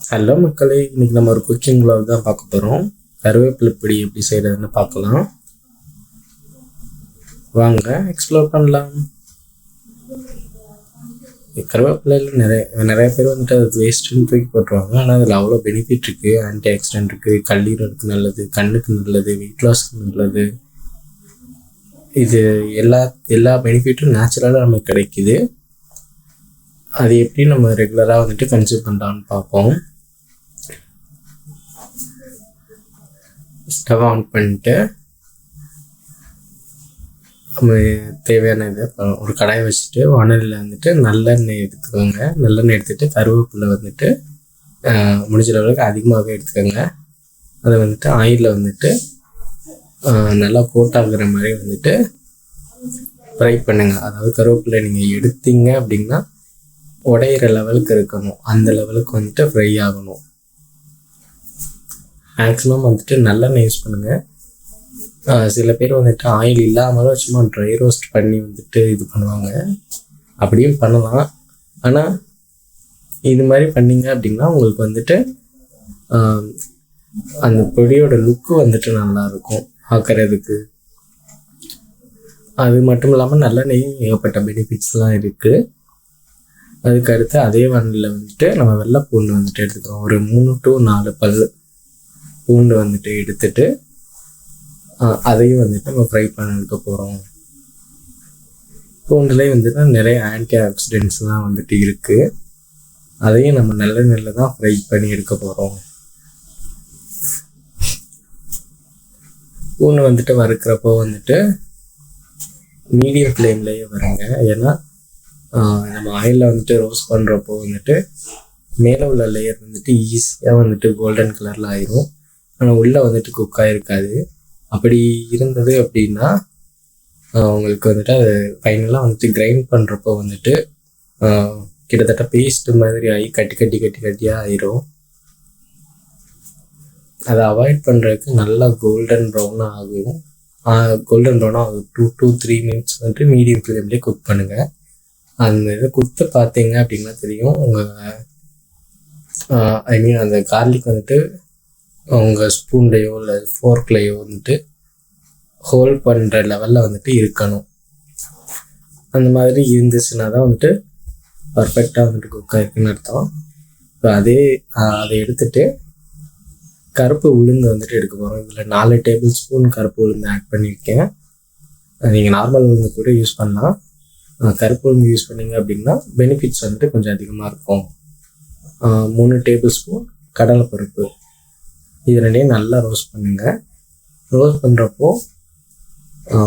Hello மக்களே, இன்னைக்கு நம்ம ஒரு குக்கிங் vlog தான் பார்க்க போகிறோம். கருவேப்பிலை பொடி எப்படி செய்கிறதுன்னு பார்க்கலாம். வாங்க எக்ஸ்ப்ளோர் பண்ணலாம். கருவேப்பிலையில் நிறைய பேர் வந்துட்டு அது வேஸ்ட்டுன்னு தூக்கி போட்டுருவாங்க. ஆனால் அதில் அவ்வளோ பெனிஃபிட் இருக்குது. ஆன்டி ஆக்சிடென்ட் இருக்குது, கல்லீரலுக்கு நல்லது, கண்ணுக்கு நல்லது, வெயிட் லாஸ்க்கு நல்லது. இது எல்லா பெனிஃபிட்டும் நேச்சுரலாக நமக்கு கிடைக்குது. அது எப்படி நம்ம ரெகுலராக வந்துட்டு கன்சியூம் பண்ணலான்னு பார்ப்போம். ஸ்டவ் ஆன் பண்ணிட்டு நம்ம தேவையான இதை ஒரு கடாயை வச்சுட்டு வானலியில் வந்துட்டு நல்லெண்ணெய் எடுத்துக்கோங்க. நல்லெண்ணெய் எடுத்துகிட்டு கருவேப்பிலை வந்துட்டு முடிஞ்ச அளவுக்கு அதிகமாகவே எடுத்துக்கோங்க. அதை வந்துட்டு ஆயிலில் வந்துட்டு நல்லா கோட்டாகிற மாதிரி வந்துட்டு ஃப்ரை பண்ணுங்கள். அதாவது கருவேப்பிலை நீங்கள் எடுத்தீங்க அப்படின்னா உடையிற லெவலுக்கு இருக்கணும். அந்த லெவலுக்கு வந்துட்டு ஃப்ரை ஆகணும். மேக்ஸிமம் வந்துட்டு நல்லெண்ணெய் யூஸ் பண்ணுங்கள். சில பேர் வந்துட்டு ஆயில் இல்லாமலும் சும்மா ட்ரை ரோஸ்ட் பண்ணி வந்துட்டு இது பண்ணுவாங்க. அப்படியும் பண்ணலாம். ஆனால் இது மாதிரி பண்ணிங்க அப்படின்னா உங்களுக்கு வந்துட்டு அந்த பொடியோட லுக்கு வந்துட்டு நல்லாயிருக்கும் பார்க்குறதுக்கு. அது மட்டும் இல்லாமல் நல்லெண்ணெயும் ஏகப்பட்ட பெனிஃபிட்ஸ்லாம் இருக்குது. அதுக்கு அடுத்து அதே வானலில் வந்துட்டு நம்ம வெள்ளை பூண்டு வந்துட்டு எடுத்துக்கிறோம். ஒரு 3 to 4 பல் பூண்டு வந்துட்டு எடுத்துட்டு அதையும் வந்துட்டு நம்ம ஃப்ரை பண்ண எடுக்க போகிறோம். பூண்டுலேயே வந்துட்டு நிறைய ஆன்டி ஆக்சிடென்ட்ஸ்லாம் வந்துட்டு இருக்குது. அதையும் நம்ம நல்லெண்ணெயில் தான் ஃப்ரை பண்ணி எடுக்க போகிறோம். பூண்டு வந்துட்டு வறுக்கிறப்போ வந்துட்டு மீடியம் ஃப்ளேம்லேயே வருங்க. ஏன்னா நம்ம ஆயிலில் வந்துட்டு ரோஸ்ட் பண்ணுறப்போ வந்துட்டு மேலே உள்ள லேயர் வந்துட்டு ஈஸியாக வந்துட்டு கோல்டன் கலரில் ஆயிரும். ஆனால் உள்ளே வந்துட்டு குக் ஆகிருக்காது. அப்படி இருந்தது அப்படின்னா உங்களுக்கு வந்துட்டு அது ஃபைனலாக வந்துட்டு கிரைண்ட் பண்ணுறப்போ வந்துட்டு கிட்டத்தட்ட பேஸ்ட்டு மாதிரி ஆகி கட்டியாக ஆயிரும். அதை அவாய்ட் பண்ணுறதுக்கு நல்லா கோல்டன் ப்ரௌனாக ஆகும். 2 to 3 மினிட்ஸ் வந்துட்டு மீடியம் ஃப்ளேம்லேயே குக் பண்ணுங்கள். அந்த இதை குத்து பார்த்தீங்க அப்படின்னா தெரியும். அந்த கார்லிக் வந்துட்டு உங்கள் ஸ்பூன்லேயோ இல்லை ஃபோர்க்லேயோ வந்துட்டு ஹோல்ட் பண்ணுற லெவலில் வந்துட்டு இருக்கணும். அந்த மாதிரி இருந்துச்சுன்னா தான் வந்துட்டு பர்ஃபெக்டாக வந்துட்டு குக் ஆகிருக்குன்னு அர்த்தம். இப்போ அதை எடுத்துகிட்டு கருப்பு உளுந்து வந்துட்டு எடுக்க போகிறோம். இதில் 4 டேபிள் ஸ்பூன் கருப்பு உளுந்து ஆட் பண்ணியிருக்கேன். நீங்கள் நார்மல் உளுந்து கூட யூஸ் பண்ணலாம். கருப்பு உளுந்து யூஸ் பண்ணிங்க அப்படின்னா பெனிஃபிட்ஸ் வந்துட்டு கொஞ்சம் அதிகமாக இருக்கும். 3 டேபிள் ஸ்பூன் கடலைப்பருப்பு. இது ரெண்டையும் நல்லா ரோஸ்ட் பண்ணுங்கள். ரோஸ்ட் பண்ணுறப்போ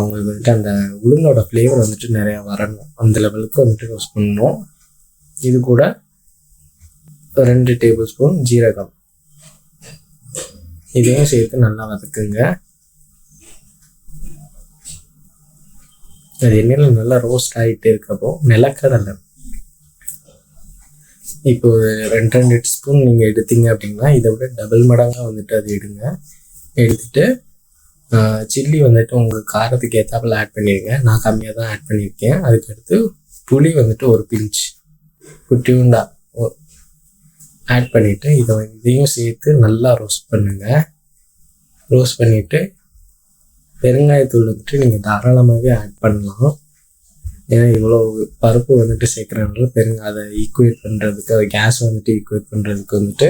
உங்களுக்கு வந்துட்டு அந்த உளுந்தோட ஃப்ளேவர் வந்துட்டு நிறையா வரணும். அந்த லெவலுக்கு வந்துட்டு ரோஸ்ட் பண்ணணும். இது கூட 2 டேபிள் ஸ்பூன் ஜீரகம், இதையும் சேர்த்து நல்லா வதக்குங்க. அது எண்ணெயில் நல்லா ரோஸ்ட் ஆகிட்டு இருக்கப்போ நிலக்கடலை இப்போ 2 ஸ்பூன் நீங்கள் எடுத்தீங்க அப்படின்னா இதை விட டபுள் மடங்காக வந்துட்டு அது எடுத்துட்டு சில்லி வந்துட்டு உங்கள் காரத்துக்கு ஏற்றாப்பில் ஆட் பண்ணிடுங்க. நான் கம்மியாக தான் ஆட் பண்ணியிருக்கேன். அதுக்கடுத்து புளி வந்துட்டு ஒரு பிஞ்ச் குட்டியுண்டா ஆட் பண்ணிவிட்டு இதையும் சேர்த்து நல்லா ரோஸ்ட் பண்ணுங்கள். ரோஸ்ட் பண்ணிவிட்டு பெருங்காயத்தூள் வந்துட்டு நீங்கள் தாராளமாகவே ஆட் பண்ணலாம். ஏன்னா இவ்வளோ பருப்பு வந்துட்டு சேர்க்குறதுனால அதை ஈக்குவேட் பண்ணுறதுக்கு, அது கேஸ் வந்துட்டு ஈக்குவேட் பண்ணுறதுக்கு வந்துட்டு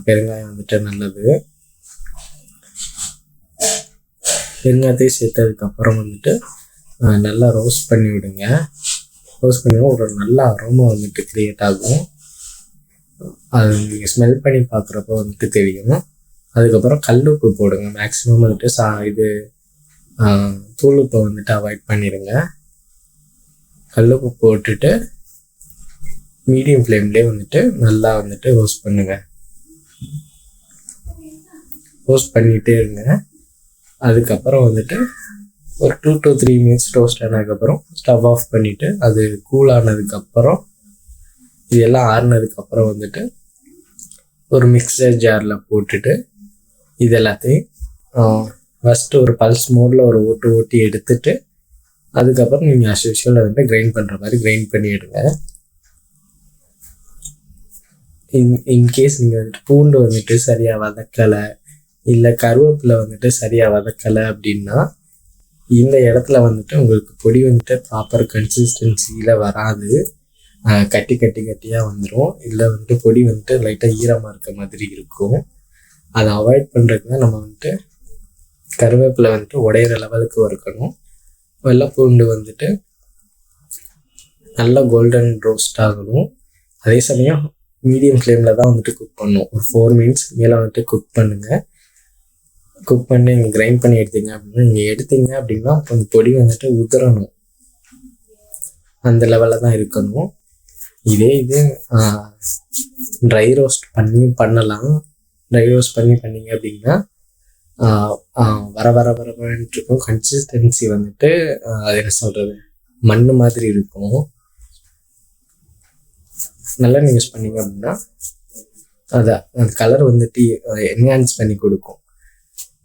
பெருங்காயம் வந்துட்டு நல்லது. பெருங்காயத்தையும் சேர்த்ததுக்கப்புறம் வந்துட்டு நல்லா ரோஸ்ட் பண்ணி விடுங்க. ரோஸ்ட் பண்ணி ஒரு நல்ல அரோமா வந்துட்டு க்ரியேட் ஆகும். அது நீங்கள் ஸ்மெல் பண்ணி பார்க்குறப்போ வந்துட்டு தெரியும். அதுக்கப்புறம் கல்லுப்பு போடுங்க. மேக்ஸிமம் வந்துட்டு தூளுப்பை வந்துட்டு அவாய்ட் பண்ணிடுங்க. கல்லுப்பு போட்டுட்டு மீடியம் ஃப்ளேம்லேயே வந்துட்டு நல்லா வந்துட்டு ரோஸ்ட் பண்ணுங்கள். ரோஸ்ட் பண்ணிகிட்டே இருங்க. அதுக்கப்புறம் வந்துட்டு ஒரு 2 to 3 மினிட்ஸ் ரோஸ்ட் ஆனதுக்கப்புறம் ஸ்டவ் ஆஃப் பண்ணிவிட்டு அது கூல் ஆனதுக்கப்புறம் இதெல்லாம் ஆறுனதுக்கப்புறம் வந்துட்டு ஒரு மிக்சர் ஜாரில் போட்டுட்டு இது எல்லாத்தையும் ஃபஸ்ட்டு ஒரு பல்ஸ் மோடில் ஒரு ஓட்டி எடுத்துட்டு அதுக்கப்புறம் நீங்கள் அஸ் யூஷுவல் வந்துட்டு கிரைண்ட் பண்ணுற மாதிரி கிரைண்ட் பண்ணி எடுங்க. இன்கேஸ் நீங்கள் வந்துட்டு பூண்டு வந்துட்டு சரியாக வதக்கலை, இல்லை கருவேப்பிலை வந்துட்டு சரியாக வதக்கலை அப்படின்னா இந்த இடத்துல வந்துட்டு உங்களுக்கு பொடி வந்துட்டு ப்ராப்பர் கன்சிஸ்டன்சியில் வராது. கட்டி கட்டி கட்டியாக வந்துடும். இல்லை வந்துட்டு பொடி வந்துட்டு லைட்டாக ஈரமாக இருக்க மாதிரி இருக்கும். அதை அவாய்ட் பண்ணுறதுக்கு தான் நம்ம வந்துட்டு கருவேப்பிலை வந்துட்டு உடையிற லெவலுக்கு வறுக்கணும். வெள்ளைப்பூண்டு வந்துட்டு நல்லா கோல்டன் ரோஸ்ட் ஆகணும். அதே சமயம் மீடியம் ஃப்ளேமில் தான் வந்துட்டு குக் பண்ணணும். ஒரு 4 minutes மேலே வந்துட்டு குக் பண்ணுங்கள். குக் பண்ணி நீங்கள் கிரைண்ட் பண்ணி எடுத்தீங்க அப்படின்னா, நீங்கள் எடுத்தீங்க அப்படின்னா அந்த பொடி வந்துட்டு உதிரணும். அந்த லெவலில் தான் இருக்கணும். இது ட்ரை ரோஸ்ட் பண்ணலாம். ட்ரை ரோஸ்ட் பண்ணிங்க அப்படின்னா வர வர வரன்ட்டு இருக்கும். கன்சிஸ்டன்சி வந்துட்டு அது என்ன சொல்கிறது, மண் மாதிரி இருக்கும். நல்லா நீங்கள் யூஸ் பண்ணிங்க அப்படின்னா அந்த கலர் வந்துட்டு என்ஹான்ஸ் பண்ணி கொடுக்கும்.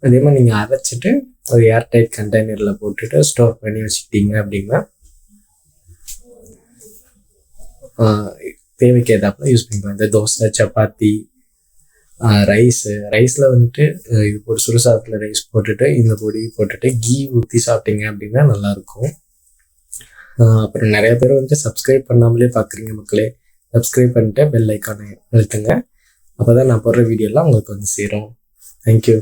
அதே மாதிரி நீங்கள் அரைச்சிட்டு ஒரு ஏர்டைட் கண்டெய்னரில் போட்டுட்டு ஸ்டோர் பண்ணி வச்சுக்கிட்டீங்க அப்படின்னா தேவைக்கு ஏதாப்புல யூஸ் பண்ணிக்கலாம். இந்த தோசை, சப்பாத்தி, ரைஸில் வந்துட்டு இது போட்டு சுடுசாதத்தில் ரைஸ் போட்டுட்டு இந்த பொடி போட்டுட்டு கீ ஊற்றி சாப்பிட்டீங்க அப்படின்னா நல்லாயிருக்கும். அப்புறம் நிறைய பேர் வந்துட்டு சப்ஸ்கிரைப் பண்ணாமலே பார்க்குறீங்க மக்களே. சப்ஸ்கிரைப் பண்ணிட்டு பெல் ஐக்கானை அழுத்துங்க. அப்போ தான் நான் போடுற வீடியோலாம் உங்களுக்கு வந்து சேரும். தேங்க்யூ.